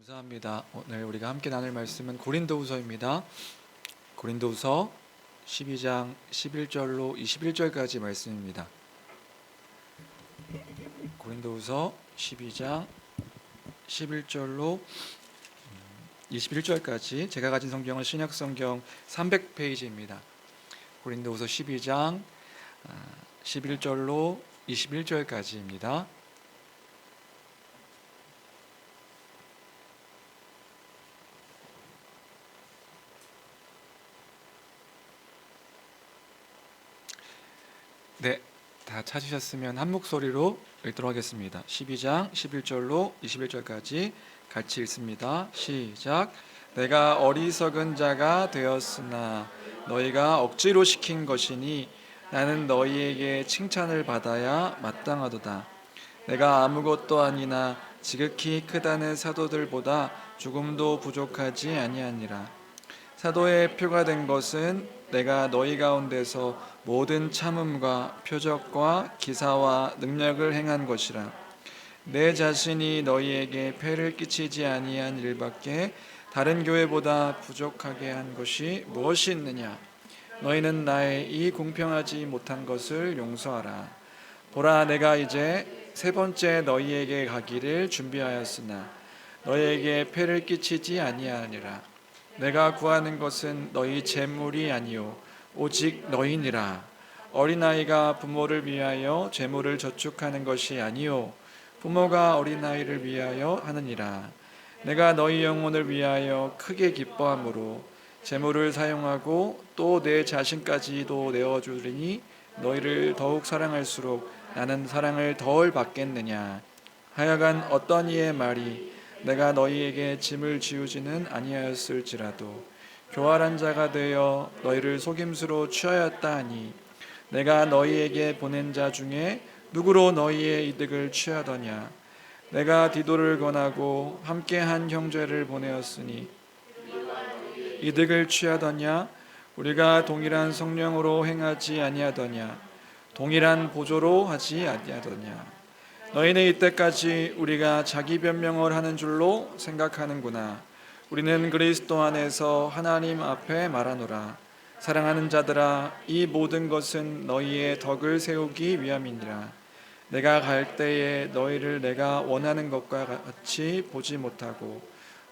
감사합니다. 오늘 우리가 함께 나눌 말씀은 고린도후서입니다. 고린도후서 12장 11절로 21절까지 말씀입니다. 고린도후서 12장 11절로 21절까지 제가 가진 성경은 신약성경 300페이지입니다. 고린도후서 12장 11절로 21절까지입니다. 네, 다 찾으셨으면 한 목소리로 읽도록 하겠습니다. 12장 11절로 21절까지 같이 읽습니다. 시작. 내가 어리석은 자가 되었으나 너희가 억지로 시킨 것이니 나는 너희에게 칭찬을 받아야 마땅하도다. 내가 아무것도 아니나 지극히 크다는 사도들보다 조금도 부족하지 아니하니라. 사도의 표가 된 것은 내가 너희 가운데서 모든 참음과 표적과 기사와 능력을 행한 것이라. 내 자신이 너희에게 폐를 끼치지 아니한 일밖에 다른 교회보다 부족하게 한 것이 무엇이 있느냐. 너희는 나의 이 공평하지 못한 것을 용서하라. 보라, 내가 이제 세 번째 너희에게 가기를 준비하였으나 너희에게 폐를 끼치지 아니하니라. 내가 구하는 것은 너희 재물이 아니요 오직 너희니라. 어린아이가 부모를 위하여 재물을 저축하는 것이 아니요 부모가 어린아이를 위하여 하느니라. 내가 너희 영혼을 위하여 크게 기뻐함으로 재물을 사용하고 또 내 자신까지도 내어주리니 너희를 더욱 사랑할수록 나는 사랑을 덜 받겠느냐. 하여간 어떤 이의 말이 내가 너희에게 짐을 지우지는 아니하였을지라도 교활한 자가 되어 너희를 속임수로 취하였다 하니 내가 너희에게 보낸 자 중에 누구로 너희의 이득을 취하더냐. 내가 디도를 권하고 함께한 형제를 보내었으니 이득을 취하더냐. 우리가 동일한 성령으로 행하지 아니하더냐. 동일한 보조로 하지 아니하더냐. 너희는 이때까지 우리가 자기 변명을 하는 줄로 생각하는구나. 우리는 그리스도 안에서 하나님 앞에 말하노라. 사랑하는 자들아, 이 모든 것은 너희의 덕을 세우기 위함이니라. 내가 갈 때에 너희를 내가 원하는 것과 같이 보지 못하고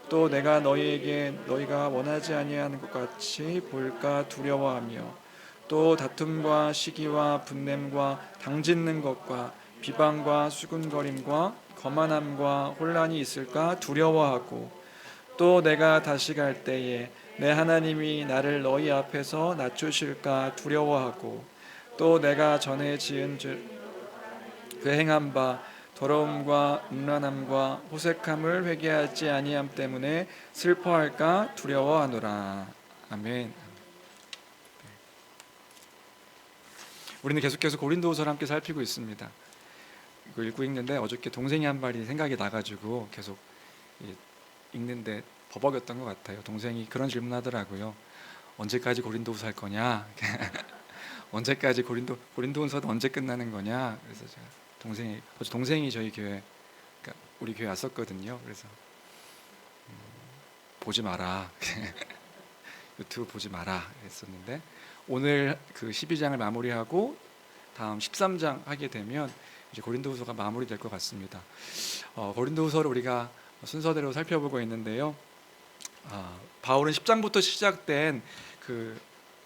또 내가 너희에게 너희가 원하지 아니하는 것 같이 볼까 두려워하며 또 다툼과 시기와 분냄과 당짓는 것과 비방과 수군거림과 거만함과 혼란이 있을까 두려워하고 또 내가 다시 갈 때에 내 하나님이 나를 너희 앞에서 낮추실까 두려워하고 또 내가 전에 지은 그 행한 바 더러움과 음란함과 호색함을 회개하지 아니함 때문에 슬퍼할까 두려워하노라. 아멘. 우리는 계속해서 고린도후서를 함께 살피고 있습니다. 이거 읽고 있는데 어저께 동생이 한 말이 생각이 나가지고 계속 읽는데 버벅였던 것 같아요. 동생이 그런 질문하더라고요. 언제까지 고린도후서 할 거냐? 언제까지 고린도후서도 언제 끝나는 거냐? 그래서 제가 동생이 저희 교회, 그러니까 우리 교회 왔었거든요. 그래서 보지 마라. 유튜브 보지 마라 했었는데 오늘 그 12장을 마무리하고 다음 13장 하게 되면 이제 고린도후서가 마무리될 것 같습니다. 고린도후서를 우리가 순서대로 살펴보고 있는데요. 바울은 10장부터 시작된 그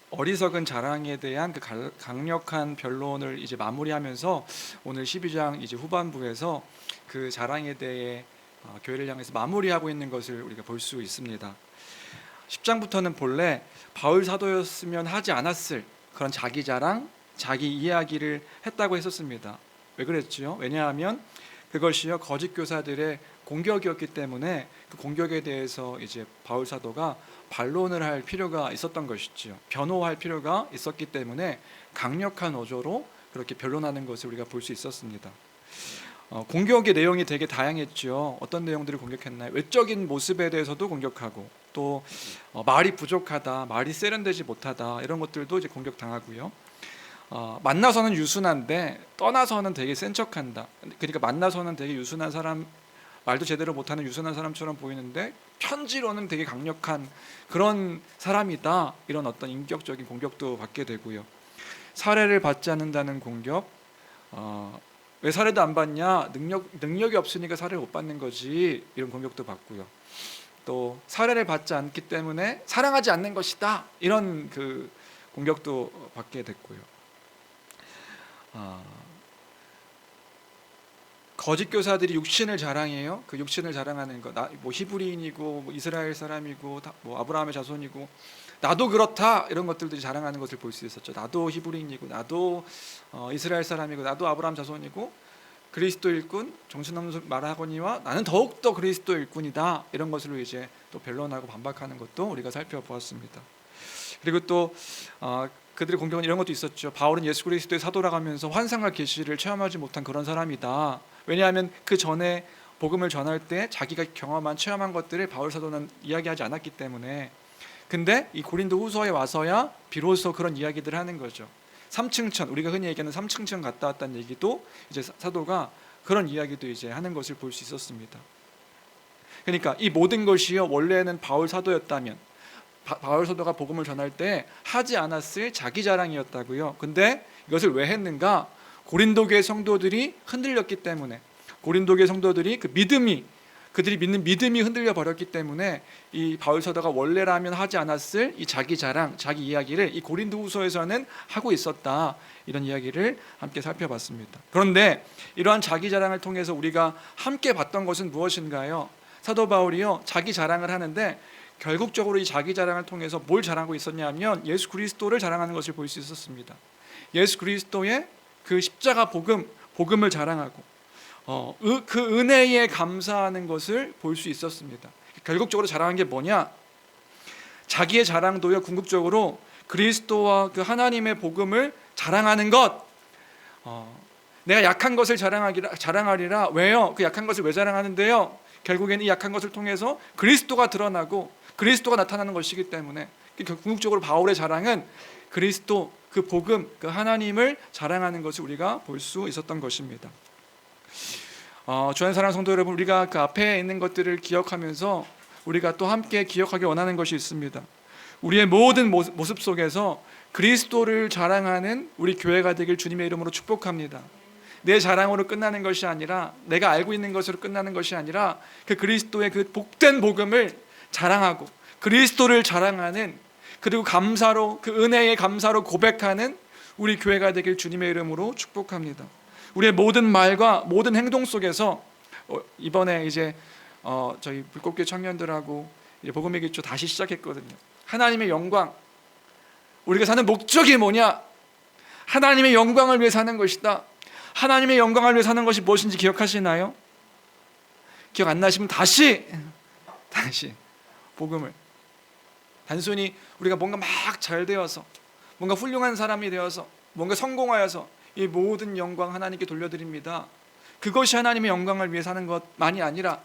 어리석은 자랑에 대한 그 강력한 변론을 이제 마무리하면서 오늘 12장 이제 후반부에서 그 자랑에 대해 교회를 향해서 마무리하고 있는 것을 우리가 볼 수 있습니다. 10장부터는 본래 바울 사도였으면 하지 않았을 그런 자기 자랑, 자기 이야기를 했다고 했었습니다. 왜 그랬죠? 왜냐하면 그것이요 거짓 교사들의 공격이었기 때문에 그 공격에 대해서 이제 바울 사도가 반론을 할 필요가 있었던 것이죠. 변호할 필요가 있었기 때문에 강력한 어조로 그렇게 변론하는 것을 우리가 볼 수 있었습니다. 공격의 내용이 되게 다양했죠. 어떤 내용들을 공격했나요? 외적인 모습에 대해서도 공격하고 또 말이 부족하다, 말이 세련되지 못하다 이런 것들도 이제 공격당하고요. 만나서는 유순한데 떠나서는 되게 센 척한다. 그러니까 만나서는 되게 유순한 사람 말도 제대로 못하는 유순한 사람처럼 보이는데 편지로는 되게 강력한 그런 사람이다, 이런 어떤 인격적인 공격도 받게 되고요. 사례를 받지 않는다는 공격, 왜 사례도 안 받냐, 능력이 없으니까 사례를 못 받는 거지, 이런 공격도 받고요. 또 사례를 받지 않기 때문에 사랑하지 않는 것이다, 이런 그 공격도 받게 됐고요. 거짓 교사들이 육신을 자랑해요. 그 육신을 자랑하는 것, 뭐 히브리인이고 뭐 이스라엘 사람이고 뭐 아브라함의 자손이고 나도 그렇다, 이런 것들도 자랑하는 것을 볼 수 있었죠. 나도 히브리인이고 나도 이스라엘 사람이고 나도 아브라함 자손이고 그리스도 일꾼 정신없는 말하거니와 나는 더욱더 그리스도 일꾼이다, 이런 것으로 이제 또 변론하고 반박하는 것도 우리가 살펴보았습니다. 그리고 또 그들의 공격은 이런 것도 있었죠. 바울은 예수 그리스도의 사도라가면서 환상과 계시를 체험하지 못한 그런 사람이다. 왜냐하면 그 전에 복음을 전할 때 자기가 경험한 체험한 것들을 바울 사도는 이야기하지 않았기 때문에. 근데 이 고린도 후서에 와서야 비로소 그런 이야기들을 하는 거죠. 삼층천, 우리가 흔히 얘기하는 삼층천 갔다 왔다는 얘기도 이제 사도가 그런 이야기도 이제 하는 것을 볼 수 있었습니다. 그러니까 이 모든 것이요, 원래는 바울 사도였다면 바울 사도가 복음을 전할 때 하지 않았을 자기 자랑이었다고요. 근데 이것을 왜 했는가? 고린도 교회 성도들이 흔들렸기 때문에, 고린도 교회 성도들이 그들이 믿는 믿음이 흔들려 버렸기 때문에 이 바울 사도가 원래라면 하지 않았을 이 자기 자랑, 자기 이야기를 이 고린도 후서에서는 하고 있었다, 이런 이야기를 함께 살펴봤습니다. 그런데 이러한 자기 자랑을 통해서 우리가 함께 봤던 것은 무엇인가요? 사도 바울이요, 자기 자랑을 하는데 결국적으로 이 자기 자랑을 통해서 뭘 자랑하고 있었냐면 예수 그리스도를 자랑하는 것을 볼 수 있었습니다. 예수 그리스도의 그 십자가 복음을 자랑하고 그 은혜에 감사하는 것을 볼 수 있었습니다. 결국적으로 자랑한 게 뭐냐? 자기의 자랑도요, 궁극적으로 그리스도와 그 하나님의 복음을 자랑하는 것. 내가 약한 것을 자랑하리라. 왜요? 그 약한 것을 왜 자랑하는데요? 결국에는 이 약한 것을 통해서 그리스도가 드러나고 그리스도가 나타나는 것이기 때문에 궁극적으로 바울의 자랑은 그리스도, 그 복음, 그 하나님을 자랑하는 것을 우리가 볼 수 있었던 것입니다. 주의 사랑 성도 여러분, 우리가 그 앞에 있는 것들을 기억하면서 우리가 또 함께 기억하기 원하는 것이 있습니다. 우리의 모든 모습 속에서 그리스도를 자랑하는 우리 교회가 되길 주님의 이름으로 축복합니다. 내 자랑으로 끝나는 것이 아니라, 내가 알고 있는 것으로 끝나는 것이 아니라 그 그리스도의 그 복된 복음을 자랑하고 그리스도를 자랑하는, 그리고 감사로, 그 은혜의 감사로 고백하는 우리 교회가 되길 주님의 이름으로 축복합니다. 우리의 모든 말과 모든 행동 속에서 이번에 이제 저희 불꽃교회 청년들하고 이제 복음의 기초 다시 시작했거든요. 하나님의 영광, 우리가 사는 목적이 뭐냐? 하나님의 영광을 위해 사는 것이다. 하나님의 영광을 위해 사는 것이 무엇인지 기억하시나요? 기억 안 나시면 다시 복음을, 단순히 우리가 뭔가 막 잘 되어서, 뭔가 훌륭한 사람이 되어서, 뭔가 성공하여서 이 모든 영광 하나님께 돌려드립니다. 그것이 하나님의 영광을 위해 사는 것만이 아니라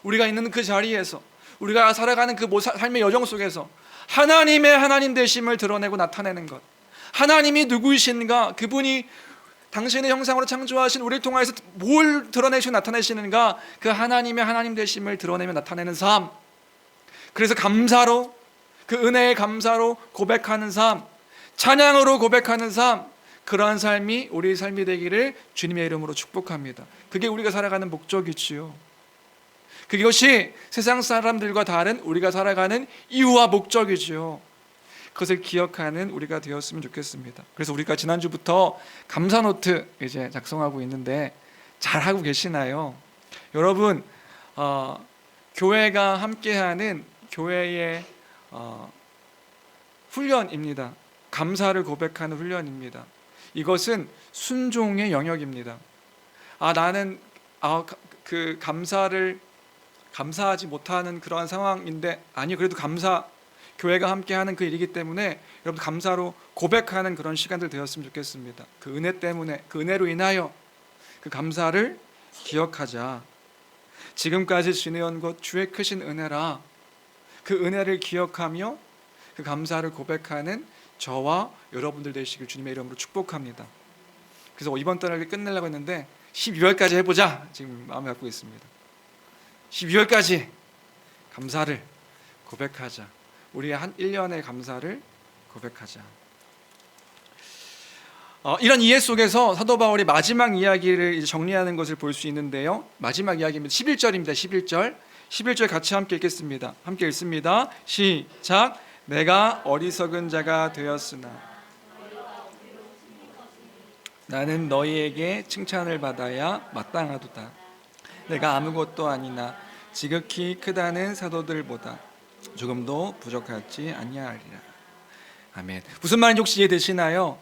우리가 있는 그 자리에서, 우리가 살아가는 그 삶의 여정 속에서 하나님의 하나님 되심을 드러내고 나타내는 것, 하나님이 누구이신가, 그분이 당신의 형상으로 창조하신 우리를 통하여서 뭘 드러내시고 나타내시는가, 그 하나님의 하나님 되심을 드러내며 나타내는 삶, 그래서 감사로, 그 은혜의 감사로 고백하는 삶, 찬양으로 고백하는 삶, 그러한 삶이 우리의 삶이 되기를 주님의 이름으로 축복합니다. 그게 우리가 살아가는 목적이지요. 그것이 세상 사람들과 다른 우리가 살아가는 이유와 목적이지요. 그것을 기억하는 우리가 되었으면 좋겠습니다. 그래서 우리가 지난주부터 감사 노트 이제 작성하고 있는데 잘 하고 계시나요? 여러분, 교회가 함께하는 교회의 훈련입니다. 감사를 고백하는 훈련입니다. 이것은 순종의 영역입니다. 나는 그 감사하지 못하는 그러한 상황인데, 아니 그래도 교회가 함께하는 그 일이기 때문에 여러분 감사로 고백하는 그런 시간들 되었으면 좋겠습니다. 그 은혜 때문에, 그 은혜로 인하여 그 감사를 기억하자. 지금까지 지내온 것 주의 크신 은혜라. 그 은혜를 기억하며 그 감사를 고백하는 저와 여러분들 되시길 주님의 이름으로 축복합니다. 그래서 이번 달을 끝내려고 했는데 12월까지 해보자 지금 마음에 갖고 있습니다. 12월까지 감사를 고백하자. 우리의 한 1년의 감사를 고백하자. 이런 이해 속에서 사도 바울이 마지막 이야기를 이제 정리하는 것을 볼 수 있는데요. 마지막 이야기입니다. 11절입니다. 11절 같이 함께 읽겠습니다. 함께 읽습니다. 시작. 내가 어리석은 자가 되었으나 나는 너희에게 칭찬을 받아야 마땅하도다. 내가 아무것도 아니나 지극히 크다는 사도들보다 조금도 부족하지 아니하리라. 아멘. 무슨 말인지 혹시 이해되시나요?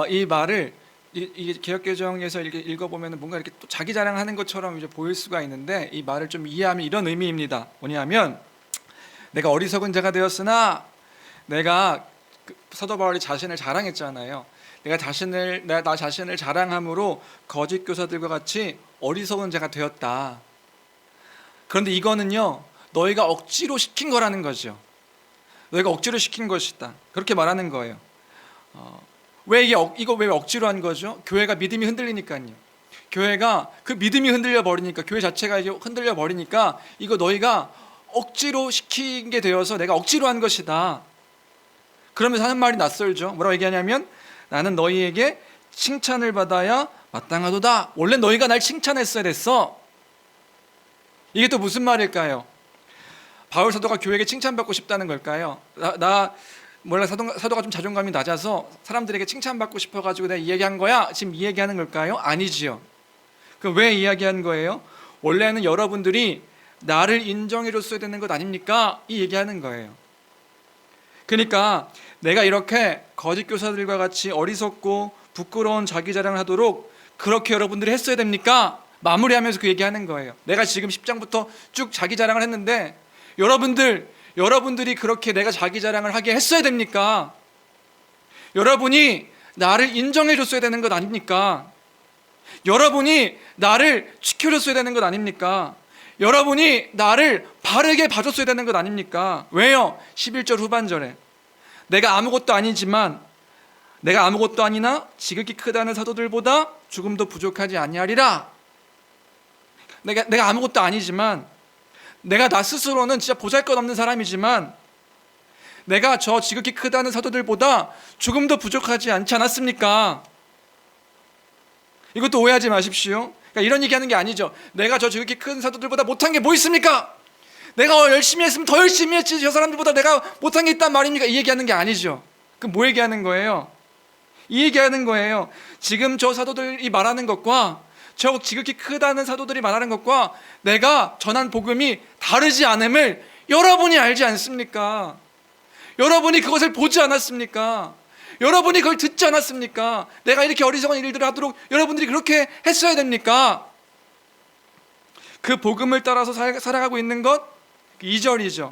이 말을 이 개역개정에서 읽어보면 뭔가 이렇게 또 자기 자랑하는 것처럼 이제 보일 수가 있는데, 이 말을 좀 이해하면 이런 의미입니다. 뭐냐면, 내가 어리석은 자가 되었으나, 내가 사도 바울이 자신을 자랑했잖아요. 내가 나 자신을 자랑함으로 거짓 교사들과 같이 어리석은 자가 되었다. 그런데 이거는요, 너희가 억지로 시킨 거라는 거죠. 너희가 억지로 시킨 것이다. 그렇게 말하는 거예요. 왜 이거 왜 억지로 한 거죠? 교회가 믿음이 흔들리니까요. 교회가 그 믿음이 흔들려 버리니까, 교회 자체가 이제 흔들려 버리니까 이거 너희가 억지로 시킨 게 되어서 내가 억지로 한 것이다. 그러면서 하는 말이 낯설죠. 뭐라고 얘기하냐면, 나는 너희에게 칭찬을 받아야 마땅하도다. 원래 너희가 날 칭찬했어야 됐어. 이게 또 무슨 말일까요? 바울 사도가 교회에게 칭찬받고 싶다는 걸까요? 사도가 좀 자존감이 낮아서 사람들에게 칭찬받고 싶어가지고 내가 이 얘기한 거야? 지금 이 얘기하는 걸까요? 아니지요. 그럼 왜 이야기한 거예요? 원래는 여러분들이 나를 인정해줬어야 되는 것 아닙니까? 이 얘기하는 거예요. 그러니까 내가 이렇게 거짓 교사들과 같이 어리석고 부끄러운 자기 자랑을 하도록 그렇게 여러분들이 했어야 됩니까? 마무리하면서 그 얘기하는 거예요. 내가 지금 10장부터 쭉 자기 자랑을 했는데 여러분들이 그렇게 내가 자기 자랑을 하게 했어야 됩니까? 여러분이 나를 인정해 줬어야 되는 것 아닙니까? 여러분이 나를 지켜줬어야 되는 것 아닙니까? 여러분이 나를 바르게 봐줬어야 되는 것 아닙니까? 왜요? 11절 후반절에 내가 아무것도 아니나 지극히 크다는 사도들보다 조금도 부족하지 아니하리라. 내가 아무것도 아니지만, 내가 나 스스로는 진짜 보잘것없는 사람이지만, 내가 저 지극히 크다는 사도들보다 조금도 부족하지 않지 않았습니까? 이것도 오해하지 마십시오. 그러니까 이런 얘기하는 게 아니죠. 내가 저 지극히 큰 사도들보다 못한 게 뭐 있습니까? 내가 열심히 했으면 더 열심히 했지, 저 사람들보다 내가 못한 게 있단 말입니까? 이 얘기하는 게 아니죠. 그럼 뭐 얘기하는 거예요? 이 얘기하는 거예요. 지금 저 사도들이 말하는 것과, 저 지극히 크다는 사도들이 말하는 것과 내가 전한 복음이 다르지 않음을 여러분이 알지 않습니까? 여러분이 그것을 보지 않았습니까? 여러분이 그걸 듣지 않았습니까? 내가 이렇게 어리석은 일들을 하도록 여러분들이 그렇게 했어야 됩니까? 그 복음을 따라서 살아가고 있는 것, 2절이죠.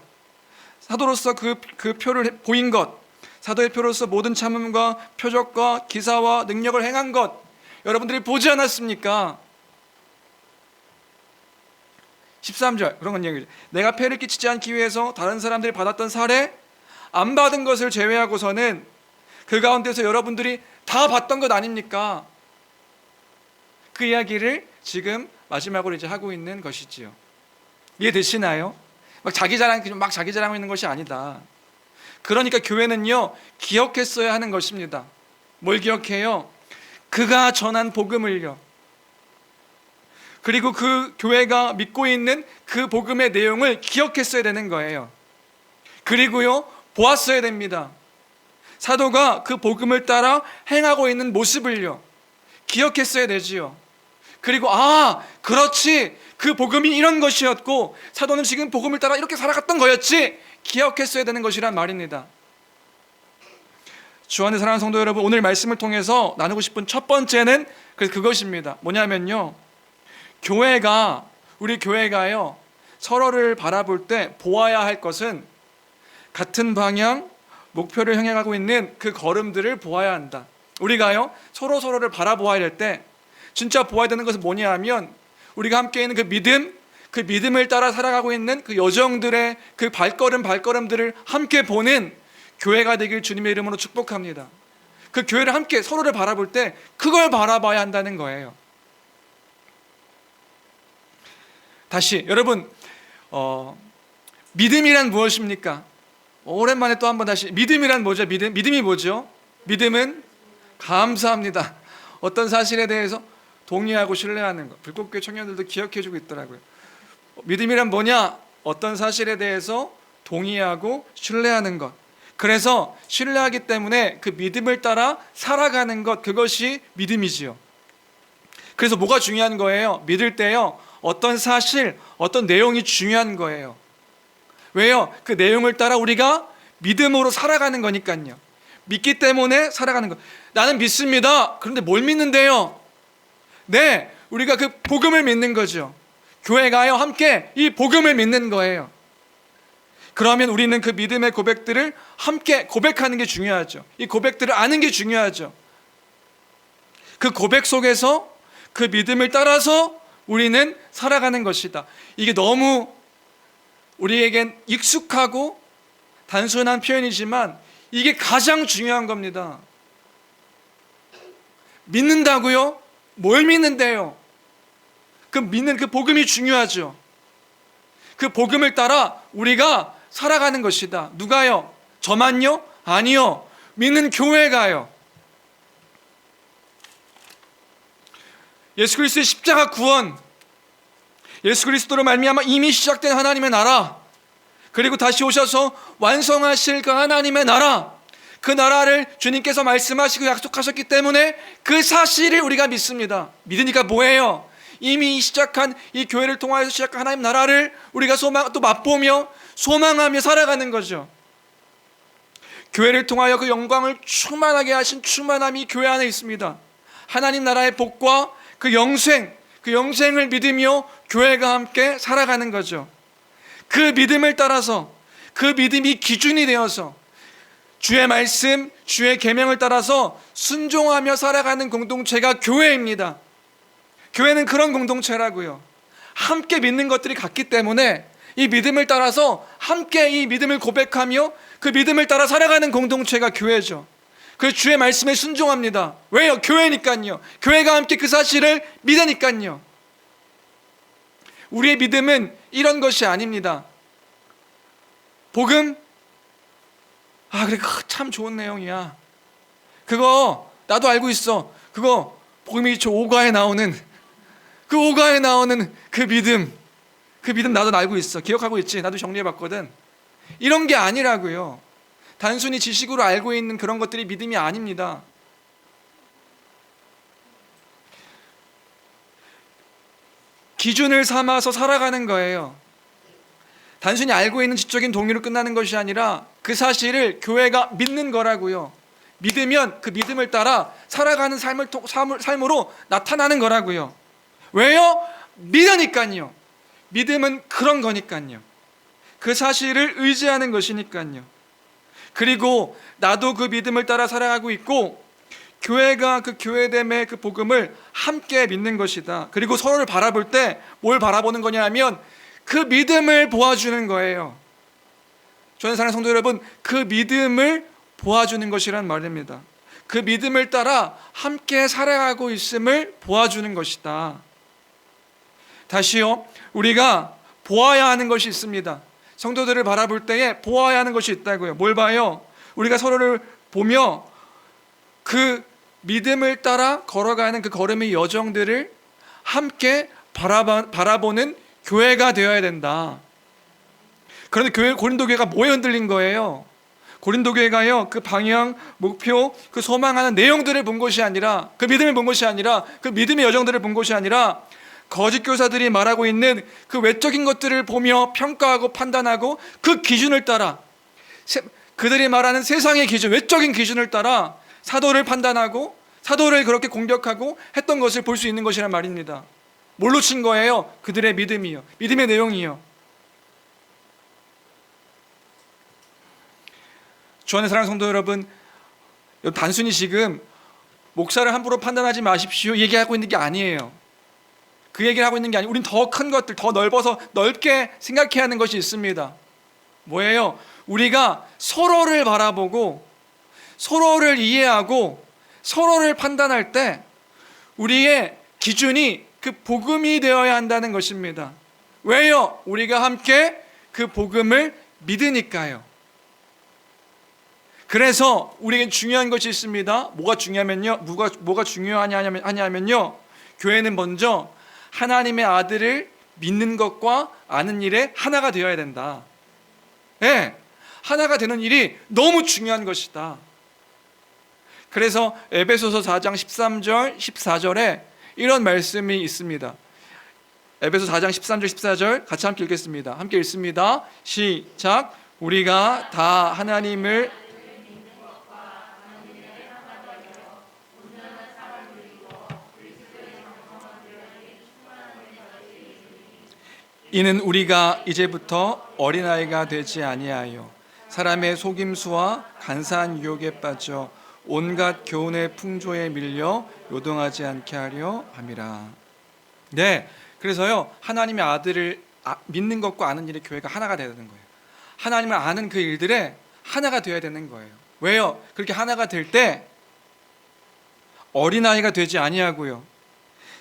사도로서 그 표를 보인 것, 사도의 표로서 모든 참음과 표적과 기사와 능력을 행한 것, 여러분들이 보지 않았습니까? 13절 그런 건 얘기죠. 내가 폐를 끼치지 않기 위해서 다른 사람들이 받았던 사례, 안 받은 것을 제외하고서는 그 가운데서 여러분들이 다 받던 것 아닙니까? 그 이야기를 지금 마지막으로 이제 하고 있는 것이지요. 이해되시나요? 막 자기 자랑하고 있는 것이 아니다. 그러니까 교회는요, 기억했어야 하는 것입니다. 뭘 기억해요? 그가 전한 복음을요. 그리고 그 교회가 믿고 있는 그 복음의 내용을 기억했어야 되는 거예요. 그리고요, 보았어야 됩니다. 사도가 그 복음을 따라 행하고 있는 모습을요, 기억했어야 되지요. 그리고 그렇지, 그 복음이 이런 것이었고 사도는 지금 복음을 따라 이렇게 살아갔던 거였지, 기억했어야 되는 것이란 말입니다. 주 안에 사랑하는 성도 여러분, 오늘 말씀을 통해서 나누고 싶은 첫 번째는 그것입니다. 뭐냐면요, 우리 교회가요, 서로를 바라볼 때 보아야 할 것은 같은 방향, 목표를 향해 가고 있는 그 걸음들을 보아야 한다. 우리가요, 서로를 바라보아야 할 때 진짜 보아야 되는 것은 뭐냐 하면, 우리가 함께 있는 그 믿음을 따라 살아가고 있는 그 여정들의 그 발걸음들을 함께 보는 교회가 되길 주님의 이름으로 축복합니다. 그 교회를 함께 서로를 바라볼 때 그걸 바라봐야 한다는 거예요. 다시 여러분, 믿음이란 무엇입니까? 오랜만에 또 한번 다시, 믿음이란 뭐죠? 믿음이 뭐죠? 믿음은 감사합니다. 어떤 사실에 대해서 동의하고 신뢰하는 것. 불꽃교회 청년들도 기억해주고 있더라고요. 믿음이란 뭐냐? 어떤 사실에 대해서 동의하고 신뢰하는 것. 그래서 신뢰하기 때문에 그 믿음을 따라 살아가는 것, 그것이 믿음이지요. 그래서 뭐가 중요한 거예요? 믿을 때요, 어떤 사실, 어떤 내용이 중요한 거예요. 왜요? 그 내용을 따라 우리가 믿음으로 살아가는 거니까요. 믿기 때문에 살아가는 것. 나는 믿습니다. 그런데 뭘 믿는데요? 네, 우리가 그 복음을 믿는 거죠. 교회가요, 함께 이 복음을 믿는 거예요. 그러면 우리는 그 믿음의 고백들을 함께 고백하는 게 중요하죠. 이 고백들을 아는 게 중요하죠. 그 고백 속에서 그 믿음을 따라서 우리는 살아가는 것이다. 이게 너무 우리에겐 익숙하고 단순한 표현이지만 이게 가장 중요한 겁니다. 믿는다고요? 뭘 믿는데요? 그 믿는 그 복음이 중요하죠. 그 복음을 따라 우리가 살아가는 것이다. 누가요? 저만요? 아니요. 믿는 교회가요. 예수 그리스도의 십자가 구원, 예수 그리스도로 말미암아 이미 시작된 하나님의 나라, 그리고 다시 오셔서 완성하실 그 하나님의 나라, 그 나라를 주님께서 말씀하시고 약속하셨기 때문에 그 사실을 우리가 믿습니다. 믿으니까 뭐예요? 이미 시작한 이 교회를 통하여서 시작한 하나님 나라를 우리가 또 맛보며 소망하며 살아가는 거죠. 교회를 통하여 그 영광을 충만하게 하신 충만함이 교회 안에 있습니다. 하나님 나라의 복과 그 영생을 믿으며 교회가 함께 살아가는 거죠. 그 믿음을 따라서, 그 믿음이 기준이 되어서 주의 말씀, 주의 계명을 따라서 순종하며 살아가는 공동체가 교회입니다. 교회는 그런 공동체라고요. 함께 믿는 것들이 같기 때문에 이 믿음을 따라서 함께 이 믿음을 고백하며 그 믿음을 따라 살아가는 공동체가 교회죠. 그 주의 말씀에 순종합니다. 왜요? 교회니까요. 교회가 함께 그 사실을 믿으니까요. 우리의 믿음은 이런 것이 아닙니다. 복음? 그래, 참 좋은 내용이야. 그거 나도 알고 있어. 그거 복음이 저 오가에 나오는 그 믿음. 그 믿음 나도 알고 있어. 기억하고 있지. 나도 정리해봤거든. 이런 게 아니라고요. 단순히 지식으로 알고 있는 그런 것들이 믿음이 아닙니다. 기준을 삼아서 살아가는 거예요. 단순히 알고 있는 지적인 동의로 끝나는 것이 아니라 그 사실을 교회가 믿는 거라고요. 믿으면 그 믿음을 따라 살아가는 삶으로 나타나는 거라고요. 왜요? 믿으니까요. 믿음은 그런 거니까요. 그 사실을 의지하는 것이니까요. 그리고 나도 그 믿음을 따라 살아가고 있고 교회가 그 교회됨의 그 복음을 함께 믿는 것이다. 그리고 서로를 바라볼 때 뭘 바라보는 거냐 하면 그 믿음을 보아주는 거예요. 저는 사랑하는 성도 여러분, 그 믿음을 보아주는 것이란 말입니다. 그 믿음을 따라 함께 살아가고 있음을 보아주는 것이다. 다시요, 우리가 보아야 하는 것이 있습니다. 성도들을 바라볼 때에 보아야 하는 것이 있다고요. 뭘 봐요? 우리가 서로를 보며 그 믿음을 따라 걸어가는 그 걸음의 여정들을 함께 바라보는 교회가 되어야 된다. 그런데 고린도 교회가 뭐에 흔들린 거예요? 고린도 교회가요, 그 방향, 목표, 그 소망하는 내용들을 본 것이 아니라, 그 믿음을 본 것이 아니라, 그 믿음의 여정들을 본 것이 아니라 거짓 교사들이 말하고 있는 그 외적인 것들을 보며 평가하고 판단하고 그 기준을 따라, 그들이 말하는 세상의 기준, 외적인 기준을 따라 사도를 판단하고 사도를 그렇게 공격하고 했던 것을 볼 수 있는 것이란 말입니다. 뭘로 친 거예요? 그들의 믿음이요, 믿음의 내용이요. 주 안의 사랑하는 성도 여러분, 단순히 지금 목사를 함부로 판단하지 마십시오 얘기하고 있는 게 아니에요. 그 얘기를 하고 있는 게 아니에요. 우린 더 큰 것들, 더 넓어서 넓게 생각해야 하는 것이 있습니다. 뭐예요? 우리가 서로를 바라보고 서로를 이해하고 서로를 판단할 때 우리의 기준이 그 복음이 되어야 한다는 것입니다. 왜요? 우리가 함께 그 복음을 믿으니까요. 그래서 우리에게 중요한 것이 있습니다. 뭐가 중요하면요? 뭐가 중요하냐면요. 교회는 먼저 하나님의 아들을 믿는 것과 아는 일에 하나가 되어야 된다. 네, 하나가 되는 일이 너무 중요한 것이다. 그래서 에베소서 4장 13절, 14절에 이런 말씀이 있습니다. 에베소 4장 13절, 14절 같이 함께 읽겠습니다. 함께 읽습니다. 시작. 우리가 다 하나님을 이는 우리가 이제부터 어린아이가 되지 아니하여 사람의 속임수와 간사한 유혹에 빠져 온갖 교훈의 풍조에 밀려 요동하지 않게 하려 함이라. 네, 그래서요 하나님의 아들을 믿는 것과 아는 일의 교회가 하나가 되어야 되는 거예요. 하나님을 아는 그 일들에 하나가 되어야 되는 거예요. 왜요? 그렇게 하나가 될 때 어린아이가 되지 아니하고요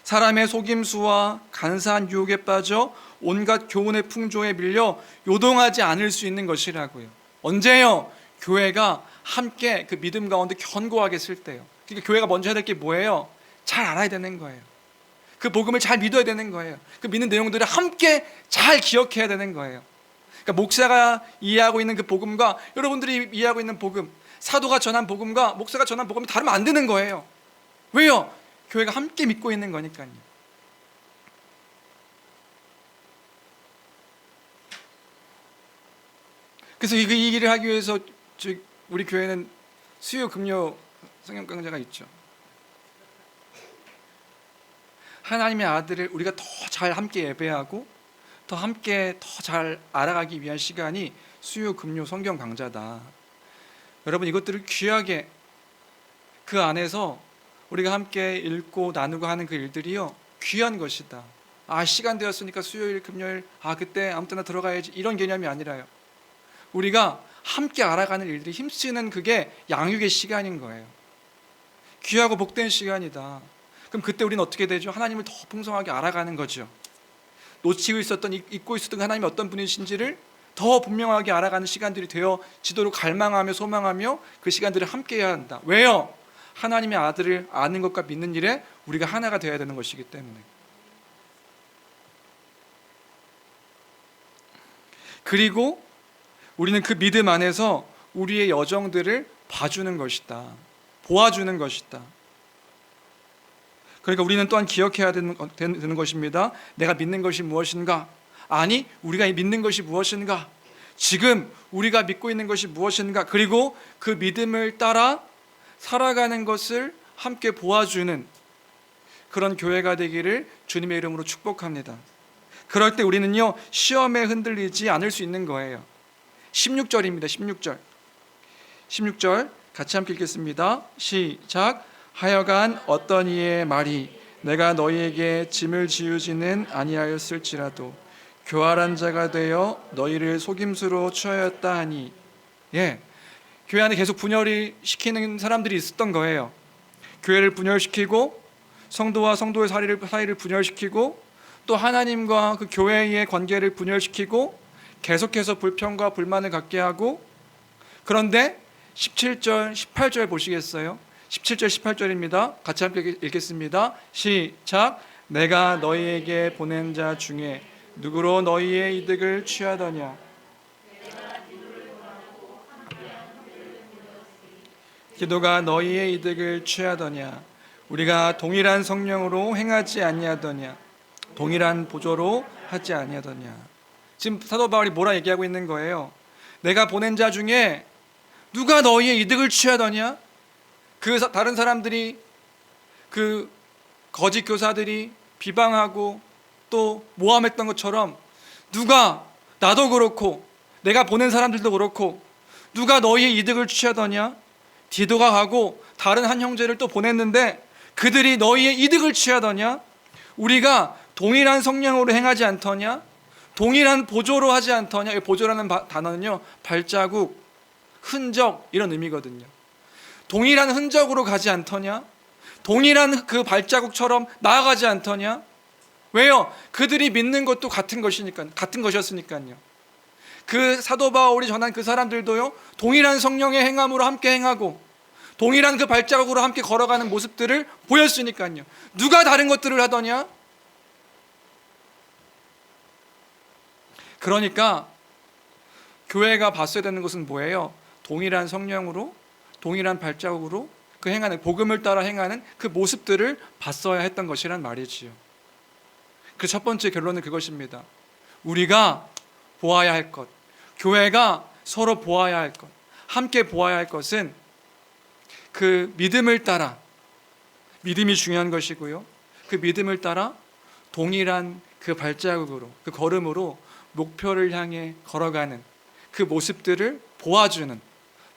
사람의 속임수와 간사한 유혹에 빠져 온갖 교훈의 풍조에 밀려 요동하지 않을 수 있는 것이라고요. 언제요? 교회가 함께 그 믿음 가운데 견고하게 쓸 때요. 그러니까 교회가 먼저 해야 될 게 뭐예요? 잘 알아야 되는 거예요. 그 복음을 잘 믿어야 되는 거예요. 그 믿는 내용들을 함께 잘 기억해야 되는 거예요. 그러니까 목사가 이해하고 있는 그 복음과 여러분들이 이해하고 있는 복음, 사도가 전한 복음과 목사가 전한 복음이 다르면 안 되는 거예요. 왜요? 교회가 함께 믿고 있는 거니까요. 그래서 이 일을 하기 위해서 우리 교회는 수요 금요 성경 강좌가 있죠. 하나님의 아들을 우리가 더 잘 함께 예배하고 더 함께 더 잘 알아가기 위한 시간이 수요 금요 성경 강좌다. 여러분 이것들을 귀하게 그 안에서 우리가 함께 읽고 나누고 하는 그 일들이요 귀한 것이다. 시간 되었으니까 수요일 금요일 그때 아무 때나 들어가야지 이런 개념이 아니라요. 우리가 함께 알아가는 일들이 힘쓰는 그게 양육의 시간인 거예요. 귀하고 복된 시간이다. 그럼 그때 우리는 어떻게 되죠? 하나님을 더 풍성하게 알아가는 거죠. 놓치고 있었던, 잊고 있었던 하나님이 어떤 분이신지를 더 분명하게 알아가는 시간들이 되어지도록 갈망하며 소망하며 그 시간들을 함께 해야 한다. 왜요? 하나님의 아들을 아는 것과 믿는 일에 우리가 하나가 되어야 되는 것이기 때문에. 그리고 우리는 그 믿음 안에서 우리의 여정들을 봐주는 것이다. 보아주는 것이다. 그러니까 우리는 또한 기억해야 되는 것입니다. 내가 믿는 것이 무엇인가? 아니, 우리가 믿는 것이 무엇인가? 지금 우리가 믿고 있는 것이 무엇인가? 그리고 그 믿음을 따라 살아가는 것을 함께 보아주는 그런 교회가 되기를 주님의 이름으로 축복합니다. 그럴 때 우리는요 시험에 흔들리지 않을 수 있는 거예요. 16절입니다. 16절 같이 함께 읽겠습니다. 시작. 하여간 어떤 이의 말이 내가 너희에게 짐을 지우지는 아니하였을지라도 교활한 자가 되어 너희를 속임수로 취하였다 하니. 교회 안에 계속 분열이 시키는 사람들이 있었던 거예요. 교회를 분열시키고 성도와 성도의 사이를 분열시키고 또 하나님과 그 교회의 관계를 분열시키고 계속해서 불평과 불만을 갖게 하고. 그런데 17절 18절 보시겠어요? 17절 18절입니다. 같이 함께 읽겠습니다. 시작. 내가 너희에게 보낸 자 중에 누구로 너희의 이득을 취하더냐? 기도가 너희의 이득을 취하더냐? 우리가 동일한 성령으로 행하지 아니하더냐? 동일한 보조로 하지 아니하더냐? 지금 사도 바울이 뭐라 얘기하고 있는 거예요? 내가 보낸 자 중에 누가 너희의 이득을 취하더냐? 그 다른 사람들이, 그 거짓 교사들이 비방하고 또 모함했던 것처럼 누가, 나도 그렇고 내가 보낸 사람들도 그렇고 누가 너희의 이득을 취하더냐? 디도가 가고 다른 한 형제를 또 보냈는데 그들이 너희의 이득을 취하더냐? 우리가 동일한 성령으로 행하지 않더냐? 동일한 보조로 하지 않더냐? 보조라는 단어는요 발자국, 흔적 이런 의미거든요. 동일한 흔적으로 가지 않더냐? 동일한 그 발자국처럼 나아가지 않더냐? 왜요? 그들이 믿는 것도 같은 것이었으니까요. 그 사도 바울이 전한 그 사람들도요, 동일한 성령의 행함으로 함께 행하고 동일한 그 발자국으로 함께 걸어가는 모습들을 보였으니까요. 누가 다른 것들을 하더냐? 그러니까 교회가 봤어야 되는 것은 뭐예요? 동일한 성령으로, 동일한 발자국으로 그 행하는, 복음을 따라 행하는 그 모습들을 봤어야 했던 것이란 말이지요. 그 첫 번째 결론은 그것입니다. 우리가 보아야 할 것, 교회가 서로 보아야 할 것, 함께 보아야 할 것은 그 믿음을 따라, 믿음이 중요한 것이고요, 그 믿음을 따라 동일한 그 발자국으로, 그 걸음으로 목표를 향해 걸어가는 그 모습들을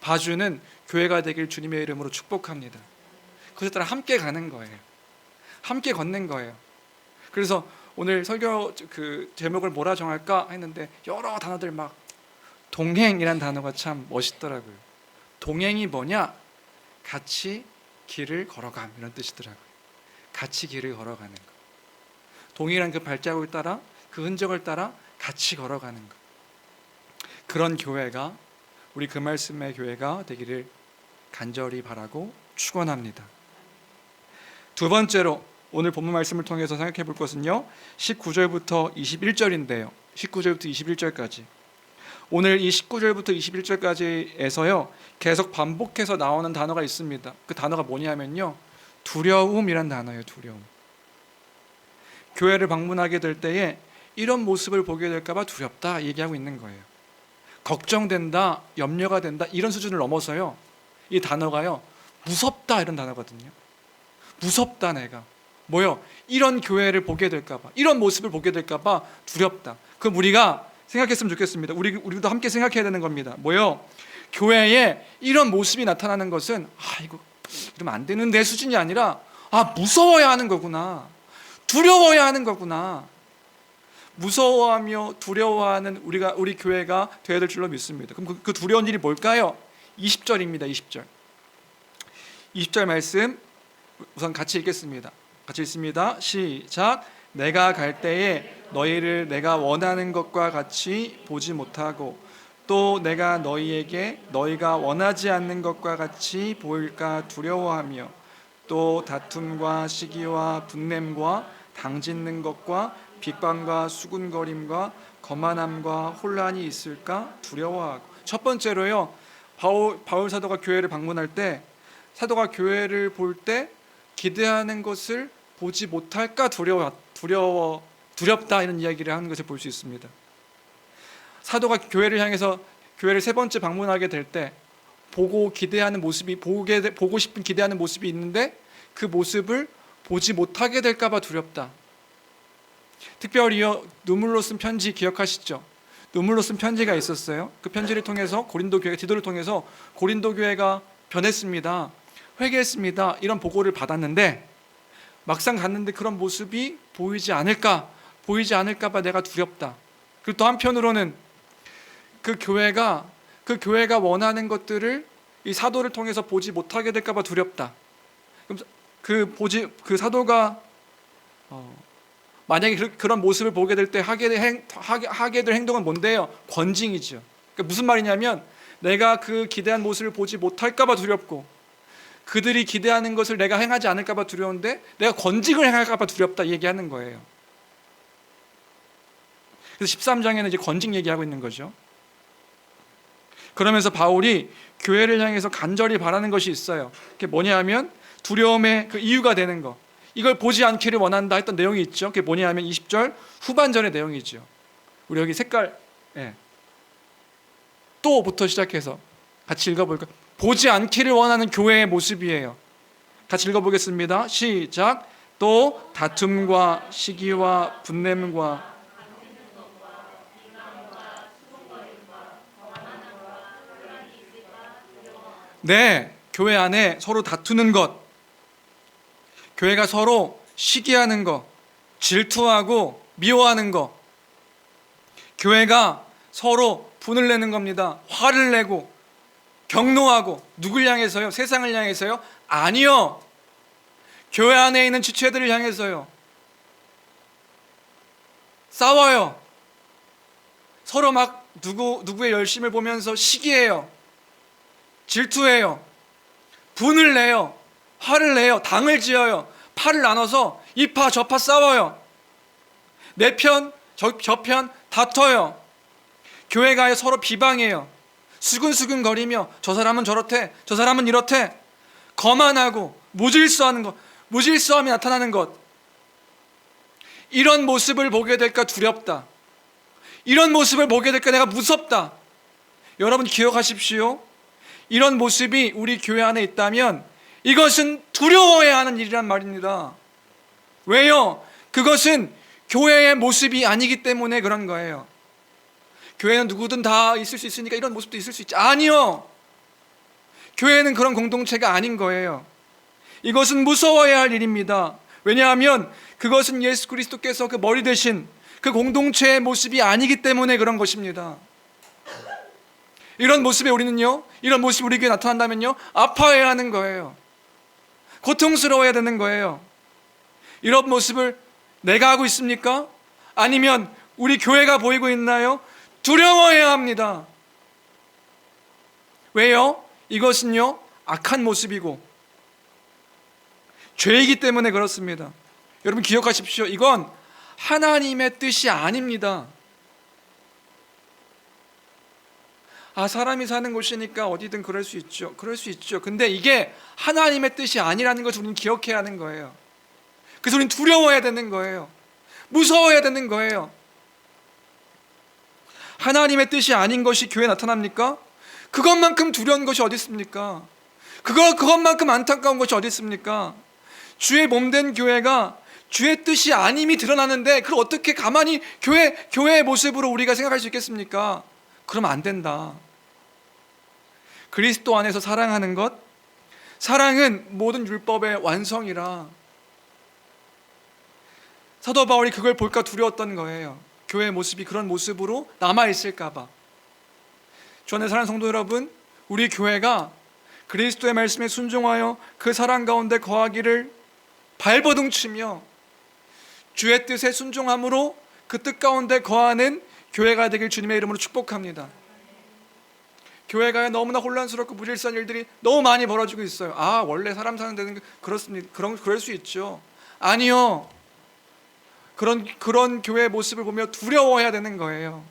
봐주는 교회가 되길 주님의 이름으로 축복합니다. 그것에 따라 함께 가는 거예요. 함께 걷는 거예요. 그래서 오늘 설교 그 제목을 뭐라 정할까 했는데 여러 단어들 막 동행이란 단어가 참 멋있더라고요. 동행이 뭐냐? 같이 길을 걸어감, 이런 뜻이더라고요. 같이 길을 걸어가는 거. 동일한 그 발자국을 따라, 그 흔적을 따라 같이 걸어가는 것. 그런 교회가, 우리 그 말씀의 교회가 되기를 간절히 바라고 축원합니다. 두 번째로 오늘 본문 말씀을 통해서 생각해 볼 것은요, 19절부터 21절인데요 19절부터 21절까지, 오늘 이 19절부터 21절까지에서요 계속 반복해서 나오는 단어가 있습니다. 그 단어가 뭐냐면요, 두려움이란 단어예요. 두려움. 교회를 방문하게 될 때에 이런 모습을 보게 될까 봐 두렵다 얘기하고 있는 거예요. 걱정된다, 염려가 된다, 이런 수준을 넘어서요, 이 단어가요 무섭다, 이런 단어거든요. 무섭다. 내가 뭐요? 이런 교회를 보게 될까 봐, 이런 모습을 보게 될까 봐 두렵다. 그럼 우리가 생각했으면 좋겠습니다. 우리도 함께 생각해야 되는 겁니다. 뭐요? 교회에 이런 모습이 나타나는 것은 이거 이러면 안 되는데 수준이 아니라 무서워야 하는 거구나, 두려워야 하는 거구나. 무서워하며 두려워하는 우리 교회가 되어야 될 줄로 믿습니다. 그럼 그 두려운 일이 뭘까요? 20절입니다. 20절 말씀 우선 같이 읽겠습니다. 같이 읽습니다. 시작. 내가 갈 때에 너희를 내가 원하는 것과 같이 보지 못하고 또 내가 너희에게 너희가 원하지 않는 것과 같이 보일까 두려워하며 또 다툼과 시기와 분냄과 당짓는 것과 비방과 수군거림과 거만함과 혼란이 있을까 두려워하고. 첫 번째로요, 바울 사도가 교회를 방문할 때, 사도가 교회를 볼 때 기대하는 것을 보지 못할까 두렵다, 이런 이야기를 하는 것을 볼 수 있습니다. 사도가 교회를 세 번째 방문하게 될 때 보고 싶은 기대하는 모습이 있는데 그 모습을 보지 못하게 될까 봐 두렵다. 특별히요, 눈물로 쓴 편지 기억하시죠? 눈물로 쓴 편지가 있었어요. 그 편지를 통해서 디도를 통해서 고린도 교회가 변했습니다, 회개했습니다, 이런 보고를 받았는데 막상 갔는데 그런 모습이 보이지 않을까 봐 내가 두렵다. 그리고 또 한편으로는 그 교회가 원하는 것들을 이 사도를 통해서 보지 못하게 될까 봐 두렵다. 그럼 그 사도가 만약에 그런 모습을 보게 될 때 하게 될 행동은 뭔데요? 권징이죠. 그러니까 무슨 말이냐면 내가 그 기대한 모습을 보지 못할까 봐 두렵고 그들이 기대하는 것을 내가 행하지 않을까 봐 두려운데 내가 권징을 행할까 봐 두렵다 얘기하는 거예요. 그래서 13장에는 이제 권징 얘기하고 있는 거죠. 그러면서 바울이 교회를 향해서 간절히 바라는 것이 있어요. 그게 뭐냐 하면 두려움의 그 이유가 되는 거, 이걸 보지 않기를 원한다 했던 내용이 있죠. 그게 뭐냐 하면 20절 후반전의 내용이죠. 우리 여기 색깔 또부터 시작해서 같이 읽어볼까요? 보지 않기를 원하는 교회의 모습이에요. 같이 읽어보겠습니다. 시작. 또 다툼과 시기와 분냄과 교회 안에 서로 다투는 것, 교회가 서로 시기하는 것, 질투하고 미워하는 것, 교회가 서로 분을 내는 겁니다. 화를 내고 경노하고. 누굴 향해서요? 세상을 향해서요? 아니요, 교회 안에 있는 지체들을 향해서요. 싸워요. 서로 막 누구의 열심을 보면서 시기해요. 질투해요. 분을 내요. 화를 내요. 당을 지어요. 팔을 나눠서 이파 저파 싸워요. 내 편, 저 편 다퉈요. 교회 가에 서로 비방해요. 수근수근 거리며 저 사람은 저렇대, 저 사람은 이렇대. 거만하고 무질서하는 것, 무질서함이 나타나는 것. 이런 모습을 보게 될까 두렵다. 이런 모습을 보게 될까 내가 무섭다. 여러분 기억하십시오. 이런 모습이 우리 교회 안에 있다면 이것은 두려워해야 하는 일이란 말입니다. 왜요? 그것은 교회의 모습이 아니기 때문에 그런 거예요. 교회는 누구든 다 있을 수 있으니까 이런 모습도 있을 수 있지. 아니요. 교회는 그런 공동체가 아닌 거예요. 이것은 무서워해야 할 일입니다. 왜냐하면 그것은 예수 그리스도께서 그 머리 되신 그 공동체의 모습이 아니기 때문에 그런 것입니다. 이런 모습에 우리는요, 이런 모습이 우리 교회에 나타난다면요, 아파해야 하는 거예요. 고통스러워야 되는 거예요. 이런 모습을 내가 하고 있습니까? 아니면 우리 교회가 보이고 있나요? 두려워해야 합니다. 왜요? 이것은요, 악한 모습이고 죄이기 때문에 그렇습니다. 여러분 기억하십시오. 이건 하나님의 뜻이 아닙니다. 사람이 사는 곳이니까 어디든 그럴 수 있죠. 그럴 수 있죠. 근데 이게 하나님의 뜻이 아니라는 것을 우리는 기억해야 하는 거예요. 그래서 우리는 두려워해야 되는 거예요. 무서워해야 되는 거예요. 하나님의 뜻이 아닌 것이 교회에 나타납니까? 그것만큼 두려운 것이 어디 있습니까? 그것만큼 안타까운 것이 어디 있습니까? 주의 몸된 교회가 주의 뜻이 아님이 드러나는데 그걸 어떻게 가만히 교회의 모습으로 우리가 생각할 수 있겠습니까? 그러면 안 된다. 그리스도 안에서 사랑하는 것, 사랑은 모든 율법의 완성이라. 사도 바울이 그걸 볼까 두려웠던 거예요. 교회의 모습이 그런 모습으로 남아있을까 봐. 주 안에 사랑하는 성도 여러분, 우리 교회가 그리스도의 말씀에 순종하여 그 사랑 가운데 거하기를 발버둥 치며 주의 뜻에 순종함으로 그 뜻 가운데 거하는 교회가 되길 주님의 이름으로 축복합니다. 교회가 너무나 혼란스럽고 무질서한 일들이 너무 많이 벌어지고 있어요. 원래 사람 사는 데는 그렇습니다. 그럴 수 있죠. 아니요. 그런 교회의 모습을 보며 두려워해야 되는 거예요.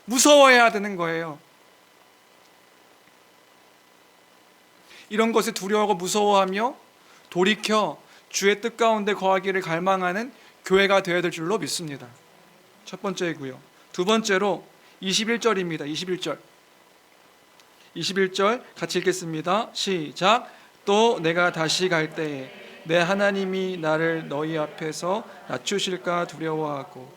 무서워해야 되는 거예요. 이런 것에 두려워하고 무서워하며 돌이켜 주의 뜻 가운데 거하기를 갈망하는 교회가 되어야 될 줄로 믿습니다. 첫 번째이고요. 두 번째로 21절입니다. 21절 같이 읽겠습니다. 시작. 또 내가 다시 갈 때에 내 하나님이 나를 너희 앞에서 낮추실까 두려워하고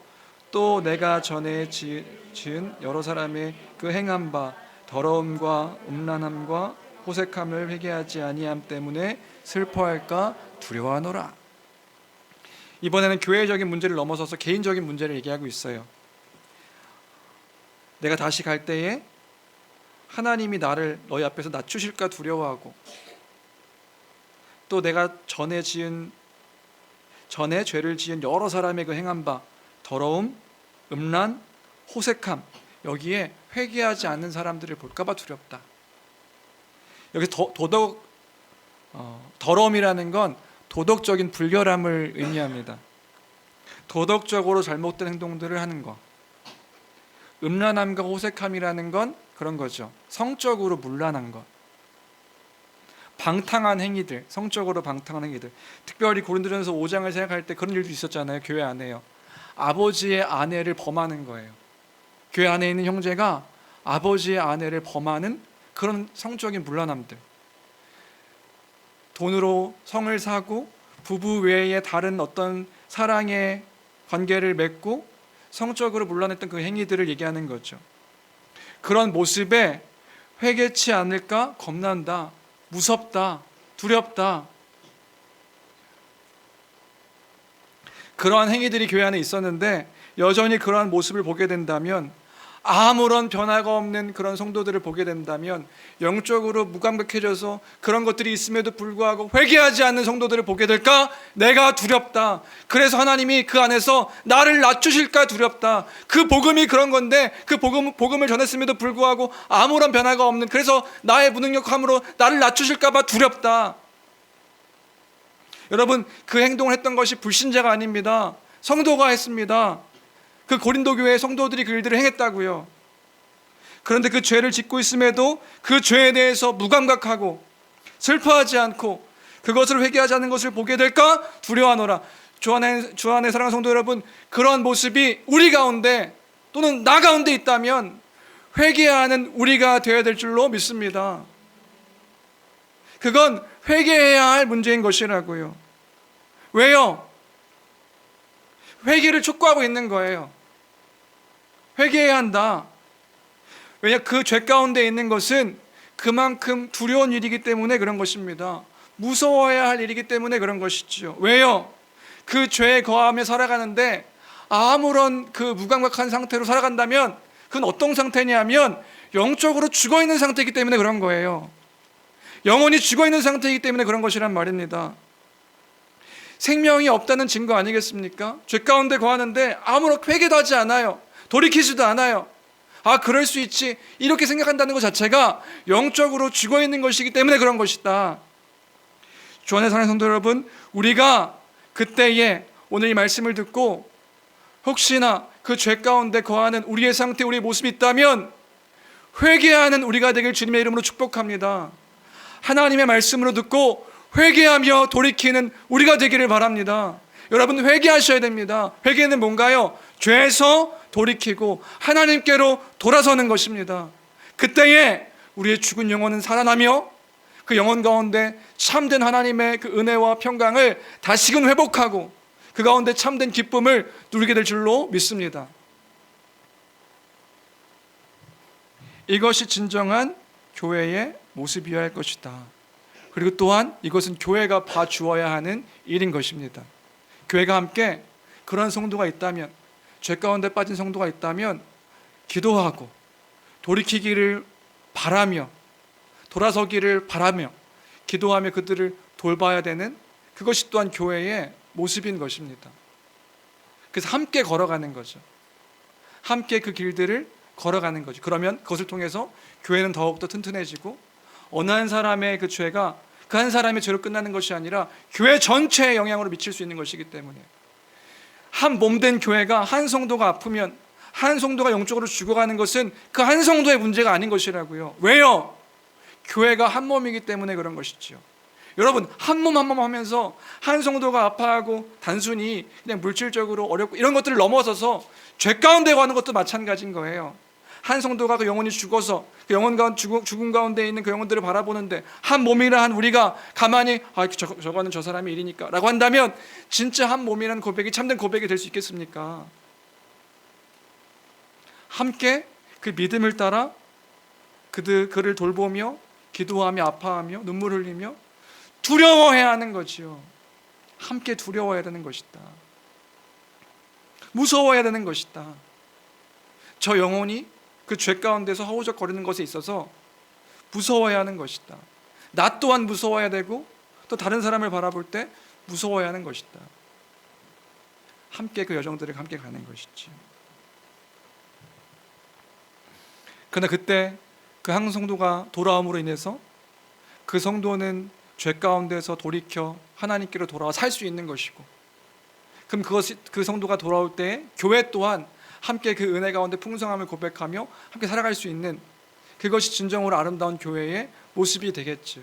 또 내가 전에 지은 여러 사람의 그 행한 바 더러움과 음란함과 호색함을 회개하지 아니함 때문에 슬퍼할까 두려워하노라. 이번에는 교회적인 문제를 넘어서서 개인적인 문제를 얘기하고 있어요. 내가 다시 갈 때에 하나님이 나를 너희 앞에서 낮추실까 두려워하고 또 내가 전에 죄를 지은 여러 사람의 그 행한 바 더러움, 음란, 호색함, 여기에 회개하지 않는 사람들을 볼까 봐 두렵다. 여기 더러움이라는 건 도덕적인 불결함을 의미합니다. 도덕적으로 잘못된 행동들을 하는 것. 음란함과 호색함이라는 건 그런 거죠. 성적으로 문란한 것. 방탕한 행위들, 성적으로 방탕한 행위들. 특별히 고린도전서 5장을 생각할 때 그런 일도 있었잖아요. 교회 안에요. 아버지의 아내를 범하는 거예요. 교회 안에 있는 형제가 아버지의 아내를 범하는 그런 성적인 문란함들. 돈으로 성을 사고 부부 외에 다른 어떤 사랑의 관계를 맺고 성적으로 문란했던 그 행위들을 얘기하는 거죠. 그런 모습에 회개치 않을까 겁난다, 무섭다, 두렵다. 그러한 행위들이 교회 안에 있었는데 여전히 그러한 모습을 보게 된다면 아무런 변화가 없는 그런 성도들을 보게 된다면, 영적으로 무감각해져서 그런 것들이 있음에도 불구하고 회개하지 않는 성도들을 보게 될까? 내가 두렵다. 그래서 하나님이 그 안에서 나를 낮추실까 두렵다. 그 복음이 그런 건데 그 복음을 전했음에도 불구하고 아무런 변화가 없는, 그래서 나의 무능력함으로 나를 낮추실까 봐 두렵다. 여러분, 그 행동을 했던 것이 불신자가 아닙니다. 성도가 했습니다. 그 고린도 교회의 성도들이 그 일들을 행했다고요. 그런데 그 죄를 짓고 있음에도 그 죄에 대해서 무감각하고 슬퍼하지 않고 그것을 회개하지 않는 것을 보게 될까 두려워하노라. 주 안에 사랑하는 성도 여러분, 그런 모습이 우리 가운데 또는 나 가운데 있다면 회개하는 우리가 되어야 될 줄로 믿습니다. 그건 회개해야 할 문제인 것이라고요. 왜요? 회개를 촉구하고 있는 거예요. 회개해야 한다. 왜냐, 그 죄 가운데 있는 것은 그만큼 두려운 일이기 때문에 그런 것입니다. 무서워야 할 일이기 때문에 그런 것이죠. 왜요? 그 죄에 거하며 살아가는데 아무런 그 무감각한 상태로 살아간다면 그건 어떤 상태냐면 영적으로 죽어있는 상태이기 때문에 그런 거예요. 영혼이 죽어있는 상태이기 때문에 그런 것이란 말입니다. 생명이 없다는 증거 아니겠습니까? 죄 가운데 거하는데 아무런 회개도 하지 않아요. 돌이키지도 않아요. 아, 그럴 수 있지, 이렇게 생각한다는 것 자체가 영적으로 죽어있는 것이기 때문에 그런 것이다. 주 안에 사는 성도 여러분, 우리가 그때에 오늘 이 말씀을 듣고 혹시나 그 죄 가운데 거하는 우리의 상태, 우리의 모습이 있다면 회개하는 우리가 되길 주님의 이름으로 축복합니다. 하나님의 말씀으로 듣고 회개하며 돌이키는 우리가 되기를 바랍니다. 여러분, 회개하셔야 됩니다. 회개는 뭔가요? 죄에서 돌이키고 하나님께로 돌아서는 것입니다. 그때에 우리의 죽은 영혼은 살아나며 그 영혼 가운데 참된 하나님의 그 은혜와 평강을 다시금 회복하고 그 가운데 참된 기쁨을 누리게 될 줄로 믿습니다. 이것이 진정한 교회의 모습이어야 할 것이다. 그리고 또한 이것은 교회가 봐주어야 하는 일인 것입니다. 교회가 함께 그런 성도가 있다면, 죄 가운데 빠진 성도가 있다면 기도하고 돌이키기를 바라며 돌아서기를 바라며 기도하며 그들을 돌봐야 되는, 그것이 또한 교회의 모습인 것입니다. 그래서 함께 걸어가는 거죠. 함께 그 길들을 걸어가는 거죠. 그러면 그것을 통해서 교회는 더욱더 튼튼해지고 어느 한 사람의 그 죄가 그 한 사람의 죄로 끝나는 것이 아니라 교회 전체에 영향으로 미칠 수 있는 것이기 때문에, 한 몸된 교회가 한 성도가 아프면 한 성도가 영적으로 죽어가는 것은 그 한 성도의 문제가 아닌 것이라고요. 왜요? 교회가 한 몸이기 때문에 그런 것이죠. 여러분, 한 몸 한 몸 하면서 한 성도가 아파하고 단순히 그냥 물질적으로 어렵고 이런 것들을 넘어서서 죄 가운데 가는 것도 마찬가지인 거예요. 한 성도가 그 영혼이 죽어서 그 영혼 가운데 죽음 가운데 있는 그 영혼들을 바라보는데 한 몸이라 한 우리가 가만히 저거는 저 사람의 일이니까 라고 한다면 진짜 한 몸이라는 고백이 참된 고백이 될 수 있겠습니까? 함께 그 믿음을 따라 그를 돌보며 기도하며 아파하며 눈물 흘리며 두려워해야 하는 거지요. 함께 두려워해야 되는 것이다. 무서워해야 되는 것이다. 저 영혼이 그 죄 가운데서 허우적거리는 것에 있어서 무서워해야 하는 것이다. 나 또한 무서워해야 되고 또 다른 사람을 바라볼 때 무서워해야 하는 것이다. 함께 그 여정들을 함께 가는 것이지. 그러나 그때 그 한 성도가 돌아옴으로 인해서 그 성도는 죄 가운데서 돌이켜 하나님께로 돌아와 살 수 있는 것이고, 그럼 그 성도가 돌아올 때 교회 또한 함께 그 은혜 가운데 풍성함을 고백하며 함께 살아갈 수 있는, 그것이 진정으로 아름다운 교회의 모습이 되겠죠.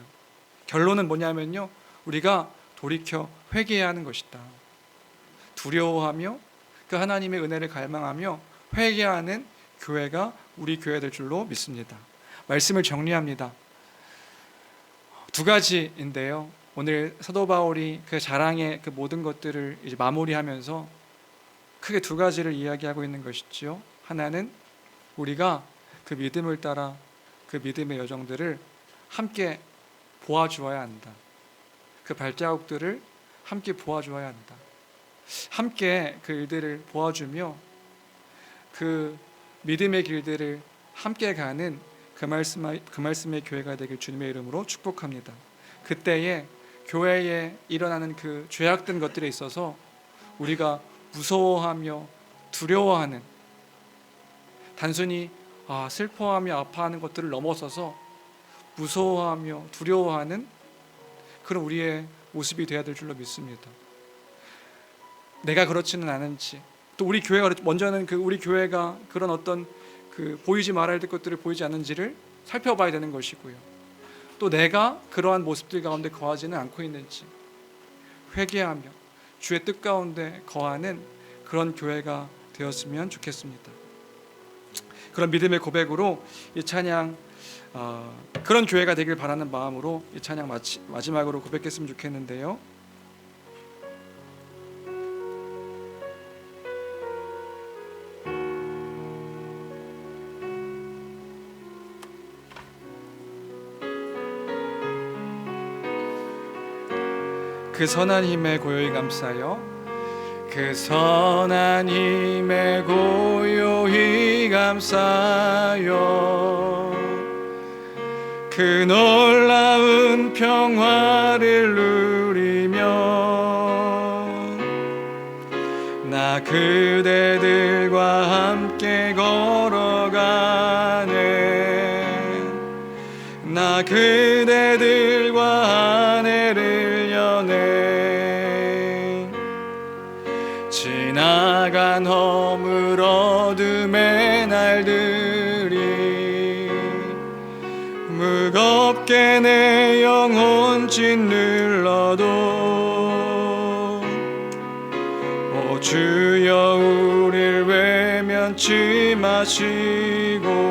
결론은 뭐냐면요, 우리가 돌이켜 회개해야 하는 것이다. 두려워하며 그 하나님의 은혜를 갈망하며 회개하는 교회가 우리 교회 될 줄로 믿습니다. 말씀을 정리합니다. 두 가지인데요, 오늘 사도 바울이 그 자랑의 그 모든 것들을 이제 마무리하면서 크게 두 가지를 이야기하고 있는 것이지요. 하나는 우리가 그 믿음을 따라 그 믿음의 여정들을 함께 보아주어야 한다. 그 발자국들을 함께 보아주어야 한다. 함께 그 일들을 보아주며 그 믿음의 길들을 함께 가는 그 말씀의 교회가 되길 주님의 이름으로 축복합니다. 그때에 교회에 일어나는 그 죄악된 것들에 있어서 우리가 무서워하며 두려워하는, 단순히 슬퍼하며 아파하는 것들을 넘어서서 무서워하며 두려워하는 그런 우리의 모습이 되어야 될 줄로 믿습니다. 내가 그렇지는 않은지, 또 우리 교회가 먼저는 우리 교회가 그런 어떤 보이지 말아야 될 것들을 보이지 않는지를 살펴봐야 되는 것이고요. 또 내가 그러한 모습들 가운데 거하지는 않고 있는지 회개하며 주의 뜻 가운데 거하는 그런 교회가 되었으면 좋겠습니다. 그런 믿음의 고백으로 이 찬양, 그런 교회가 되길 바라는 마음으로 이 찬양 마지막으로 고백했으면 좋겠는데요. 그 선한 힘에 고요히 감싸여, 그 선한 힘에 고요히 감싸여, 그 놀라운 평화를 누리며 나 그대들과 함께 걸어가네. 나 그대들과 아내를 여네. 지나간 허물 어둠의 날들이 무겁게 내 영혼 짓눌러도 오 주여 우릴 외면치 마시고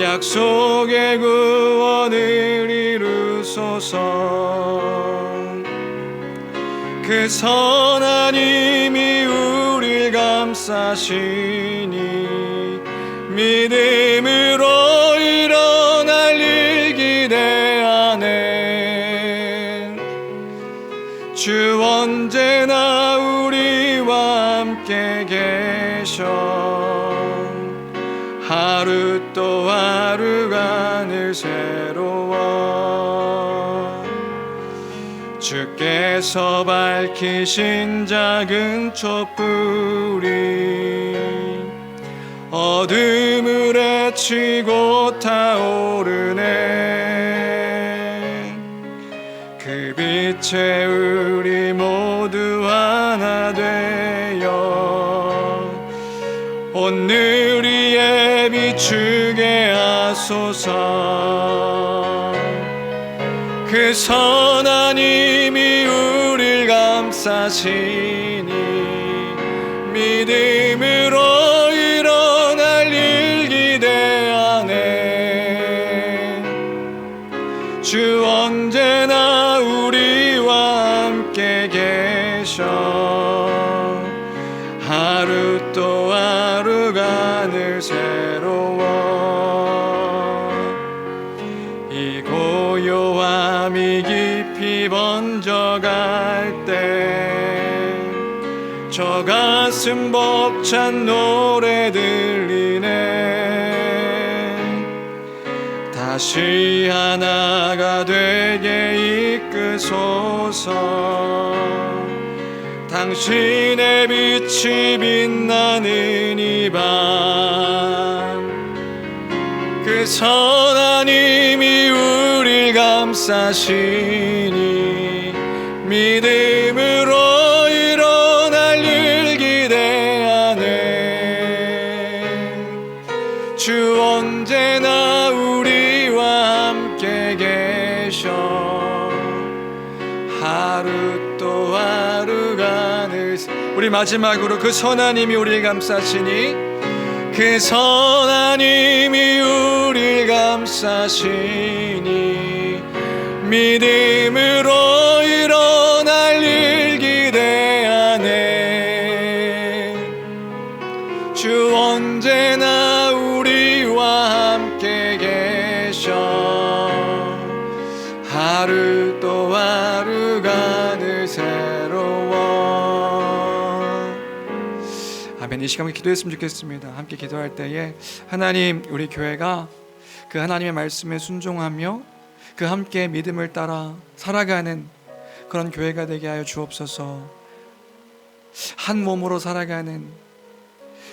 약속의 구원을 이루소서. 그 선한 힘이 우릴 감싸시니 믿음으로 일어날 일 기대하네. 주 언제나 우리와 함께 계셔. 하루 또 하루가 늘 새로워. 주께서 밝히신 작은 촛불이 어둠을 헤치고 타오르네. 그 빛에 우리 모두 하나 되어 오늘 위에 비추게 하소서. 그 선한 힘이 우릴 감싸시니 믿음으로 일어날 일 기대하네. 주 언제나 우리와 함께 계셔. 하루 또 하루가 늘 새로워. 이 고요함이 깊이 번져갈 때 저 가슴 벅찬 노래 들리네. 다시 하나가 되게 이끄소서. 당신의 빛이 빛나는 이 밤 그 선한 힘이 우릴 감싸시니 믿음으로 일어날 일 기대하네. 주 언제나 우리와 함께 계셔. 하루 또 하루가 늘 우리 마지막으로 그 선한 힘이 우리를 감싸시니 그 선한 힘이 우리를 감싸시니 믿음으로 일어날 일 기대하네. 주 언제나 우리와 함께 계셔. 하루 또 하루가 늘 새로워. 아멘. 이 시간 기도했으면 좋겠습니다. 함께 기도할 때에 하나님, 우리 교회가 그 하나님의 말씀에 순종하며 그 함께 믿음을 따라 살아가는 그런 교회가 되게 하여 주옵소서. 한 몸으로 살아가는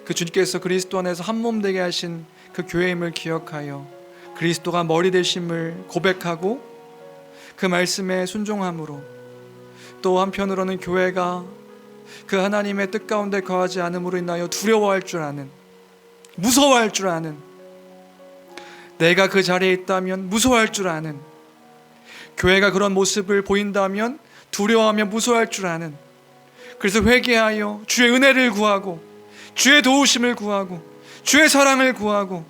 그 주님께서 그리스도 안에서 한 몸 되게 하신 그 교회임을 기억하여 그리스도가 머리 되심을 고백하고 그 말씀에 순종함으로, 또 한편으로는 교회가 그 하나님의 뜻 가운데 거하지 않음으로 인하여 두려워할 줄 아는, 무서워할 줄 아는, 내가 그 자리에 있다면 무서워할 줄 아는, 교회가 그런 모습을 보인다면 두려워하며 무서워할 줄 아는, 그래서 회개하여 주의 은혜를 구하고 주의 도우심을 구하고 주의 사랑을 구하고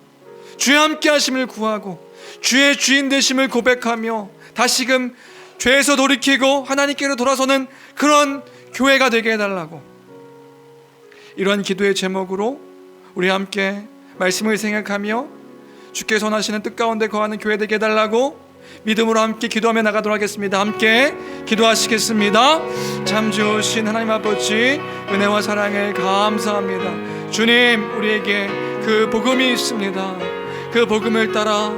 주의 함께 하심을 구하고 주의 주인 되심을 고백하며 다시금 죄에서 돌이키고 하나님께로 돌아서는 그런 교회가 되게 해달라고, 이런 기도의 제목으로 우리 함께 말씀을 생각하며 주께서 원하시는 뜻 가운데 거하는 교회 되게 해달라고 믿음으로 함께 기도하며 나가도록 하겠습니다. 함께 기도하시겠습니다. 참 좋으신 하나님 아버지, 은혜와 사랑을 감사합니다. 주님, 우리에게 그 복음이 있습니다. 그 복음을 따라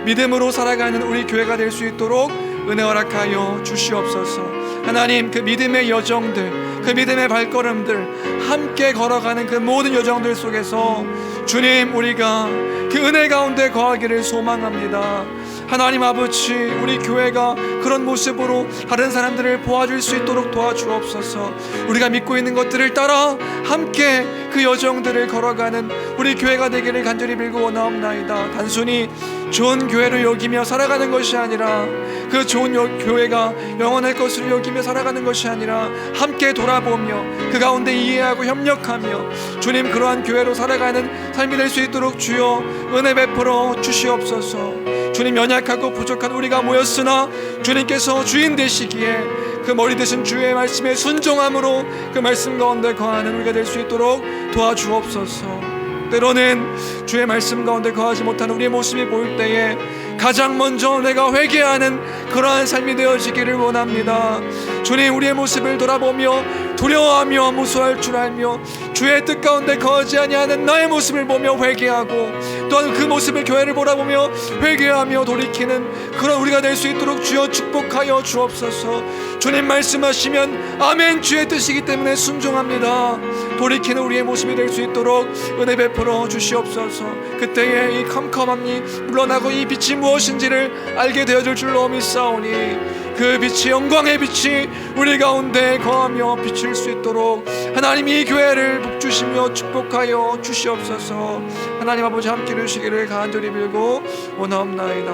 믿음으로 살아가는 우리 교회가 될 수 있도록 은혜 허락하여 주시옵소서. 하나님, 그 믿음의 여정들, 그 믿음의 발걸음들, 함께 걸어가는 그 모든 여정들 속에서 주님, 우리가 그 은혜 가운데 거하기를 소망합니다. 하나님 아버지, 우리 교회가 그런 모습으로 다른 사람들을 보아줄 수 있도록 도와주옵소서. 우리가 믿고 있는 것들을 따라 함께 그 여정들을 걸어가는 우리 교회가 되기를 간절히 빌고 원하옵나이다. 단순히 좋은 교회로 여기며 살아가는 것이 아니라, 그 좋은 교회가 영원할 것으로 여기며 살아가는 것이 아니라 함께 돌아보며 그 가운데 이해하고 협력하며 주님, 그러한 교회로 살아가는 삶이 될 수 있도록 주여 은혜 베풀어 주시옵소서. 주님, 연약하고 부족한 우리가 모였으나 주님께서 주인 되시기에 그 머리 되신 주의 말씀에 순종함으로 그 말씀 가운데 거하는 우리가 될 수 있도록 도와주옵소서. 때로는 주의 말씀 가운데 거하지 못하는 우리의 모습이 보일 때에 가장 먼저 내가 회개하는 그러한 삶이 되어지기를 원합니다. 주님, 우리의 모습을 돌아보며 두려워하며 무서워할 줄 알며 주의 뜻 가운데 거하지 아니하는 나의 모습을 보며 회개하고, 또한 그 모습을 교회를 바라보며 회개하며 돌이키는 그런 우리가 될 수 있도록 주여 축복하여 주옵소서. 주님 말씀하시면 아멘, 주의 뜻이기 때문에 순종합니다. 돌이키는 우리의 모습이 될 수 있도록 은혜 베풀어 주시옵소서. 그때에 이 컴컴함이 물러나고 이 빛이 무엇인지를 알게 되어질 줄로 믿사오니 그 빛이, 영광의 빛이 우리 가운데 거하며 비칠 수 있도록 하나님 이 교회를 복주시며 축복하여 주시옵소서. 하나님 아버지, 함께 해주시기를 간절히 빌고 원하옵나이다.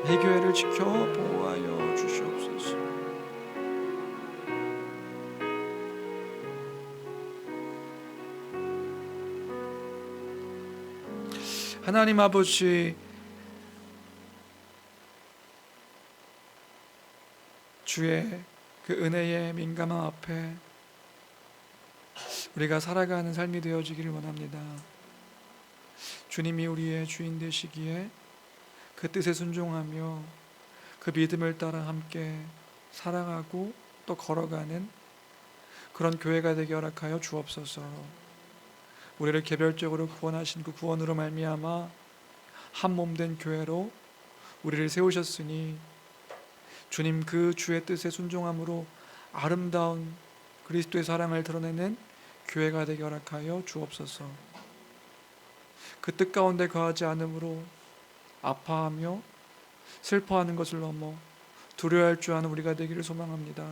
이 교회를 지켜 보호하여 주시옵소서. 하나님 아버지, 주의 그 은혜의 민감함 앞에 우리가 살아가는 삶이 되어지기를 원합니다. 주님이 우리의 주인 되시기에 그 뜻에 순종하며 그 믿음을 따라 함께 살아가고 또 걸어가는 그런 교회가 되게 허락하여 주옵소서. 우리를 개별적으로 구원하신 그 구원으로 말미암아 한 몸 된 교회로 우리를 세우셨으니 주님, 그 주의 뜻에 순종함으로 아름다운 그리스도의 사랑을 드러내는 교회가 되게 허락하여 주옵소서. 그 뜻 가운데 거하지 않음으로 아파하며 슬퍼하는 것을 넘어 두려워할 줄 아는 우리가 되기를 소망합니다.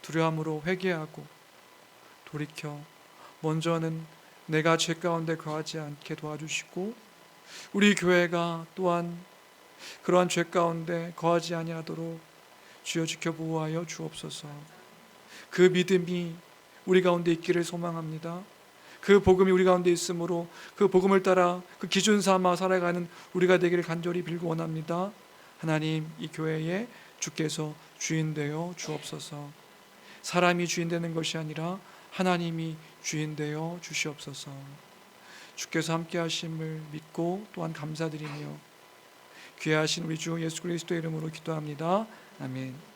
두려움으로 회개하고 돌이켜 먼저는 내가 죄 가운데 거하지 않게 도와주시고, 우리 교회가 또한 그러한 죄 가운데 거하지 아니하도록 주여 지켜 보호하여 주옵소서. 그 믿음이 우리 가운데 있기를 소망합니다. 그 복음이 우리 가운데 있으므로 그 복음을 따라 그 기준 삼아 살아가는 우리가 되기를 간절히 빌고 원합니다. 하나님, 이 교회에 주께서 주인 되어 주옵소서. 사람이 주인 되는 것이 아니라 하나님이 주인 되어 주시옵소서. 주께서 함께 하심을 믿고 또한 감사드리며 귀하신 우리 주 예수 그리스도의 이름으로 기도합니다. 아멘.